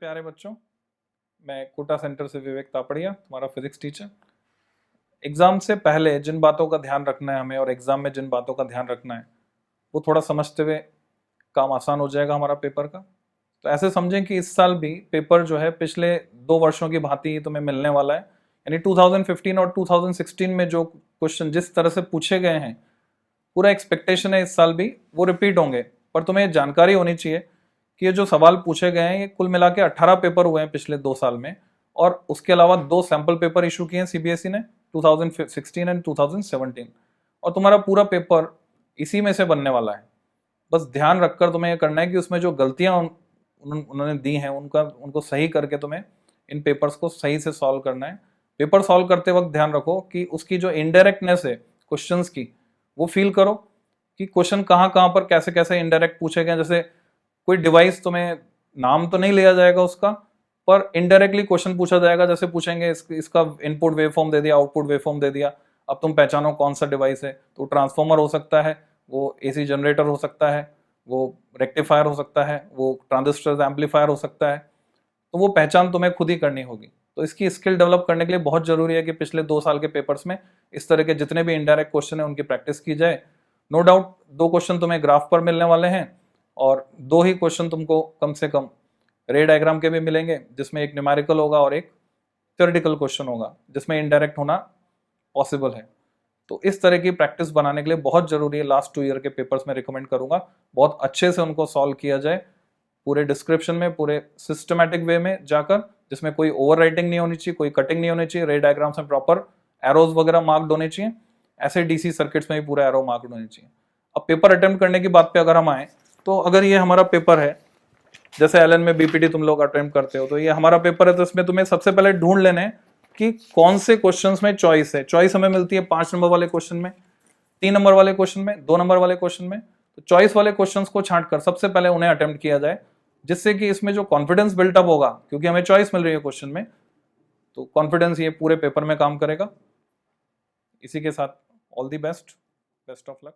प्यारे बच्चों, मैं कोटा सेंटर से विवेक तापड़िया, तुम्हारा फिजिक्स टीचर। एग्जाम से पहले जिन बातों का ध्यान रखना है हमें और एग्जाम में जिन बातों का ध्यान रखना है वो थोड़ा समझते हुए काम आसान हो जाएगा हमारा पेपर का। तो ऐसे समझें कि इस साल भी पेपर जो है पिछले 2 वर्षों की भांति तुम्हें मिलने वाला है। यानी 2015 और 2016 में जो क्वेश्चन जिस तरह से पूछे गए हैं, पूरा एक्सपेक्टेशन है इस साल भी वो रिपीट होंगे। पर तुम्हें जानकारी होनी चाहिए कि ये जो सवाल पूछे गए हैं ये कुल मिला के 18 पेपर हुए हैं पिछले 2 साल में, और उसके अलावा 2 सैंपल पेपर इशू किए हैं सीबीएसई ने 2016 एंड 2017, और तुम्हारा पूरा पेपर इसी में से बनने वाला है। बस ध्यान रखकर तुम्हें ये करना है कि उसमें जो गलतियां उन्होंने दी हैं उनको सही करके तुम्हें इन पेपर्स को सही से सॉल्व करना है। पेपर सॉल्व करते वक्त ध्यान रखो कि उसकी जो इनडायरेक्टनेस है क्वेश्चंस की वो फील करो कि क्वेश्चन कहाँ कहाँ पर कैसे कैसे इनडायरेक्ट पूछे गए। जैसे कोई डिवाइस, तुम्हें नाम तो नहीं लिया जाएगा उसका, पर इनडायरेक्टली क्वेश्चन पूछा जाएगा। जैसे पूछेंगे इसका इनपुट वेवफॉर्म दे दिया, आउटपुट वेवफॉर्म दे दिया, अब तुम पहचानो कौन सा डिवाइस है। तो ट्रांसफॉर्मर हो सकता है, वो एसी जनरेटर हो सकता है, वो रेक्टिफायर हो सकता है, वो ट्रांजिस्टर एम्पलीफायर हो सकता है। तो वो पहचान तुम्हें खुद ही करनी होगी। तो इसकी स्किल डेवलप करने के लिए बहुत जरूरी है कि पिछले 2 साल के पेपर्स में इस तरह के जितने भी इनडायरेक्ट क्वेश्चन है उनकी प्रैक्टिस की जाए। नो डाउट 2 क्वेश्चन तुम्हें ग्राफ पर मिलने वाले हैं और 2 ही क्वेश्चन तुमको कम से कम रे डायग्राम के भी मिलेंगे, जिसमें एक न्यूमेरिकल होगा और एक थ्योरेटिकल क्वेश्चन होगा जिसमें इनडायरेक्ट होना पॉसिबल है। तो इस तरह की प्रैक्टिस बनाने के लिए बहुत जरूरी है। लास्ट 2 ईयर के पेपर्स में रिकमेंड करूंगा बहुत अच्छे से उनको सॉल्व किया जाए, पूरे डिस्क्रिप्शन में, पूरे सिस्टमैटिक वे में जाकर, जिसमें कोई ओवर राइटिंग नहीं होनी चाहिए, कोई कटिंग नहीं होनी चाहिए, रे डायग्राम्स में प्रॉपर एरोज वगैरह मार्क्ड होने चाहिए। ऐसे डीसी सर्किट्स में भी पूरा एरो मार्क्ड होने चाहिए। अब पेपर अटेम्प्ट करने की बात पे अगर हम आए तो अगर ये हमारा पेपर है, जैसे एलएन में बीपीटी तुम लोग अटेम्प्ट करते हो, तो ये हमारा पेपर है, तो इसमें तुम्हें सबसे पहले ढूंढ लेने हैं कि कौन से क्वेश्चंस में चॉइस है। चॉइस हमें मिलती है 5 नंबर वाले क्वेश्चन में, 3 नंबर वाले क्वेश्चन में, 2 नंबर वाले क्वेश्चन में। तो चॉइस वाले क्वेश्चंस को छांटकर सबसे पहले उन्हें अटेम्प्ट किया जाए, जिससे कि इसमें जो कॉन्फिडेंस बिल्टअप होगा, क्योंकि हमें चॉइस मिल रही है क्वेश्चन में, तो कॉन्फिडेंस ये पूरे पेपर में काम करेगा। इसी के साथ all the best, best of luck.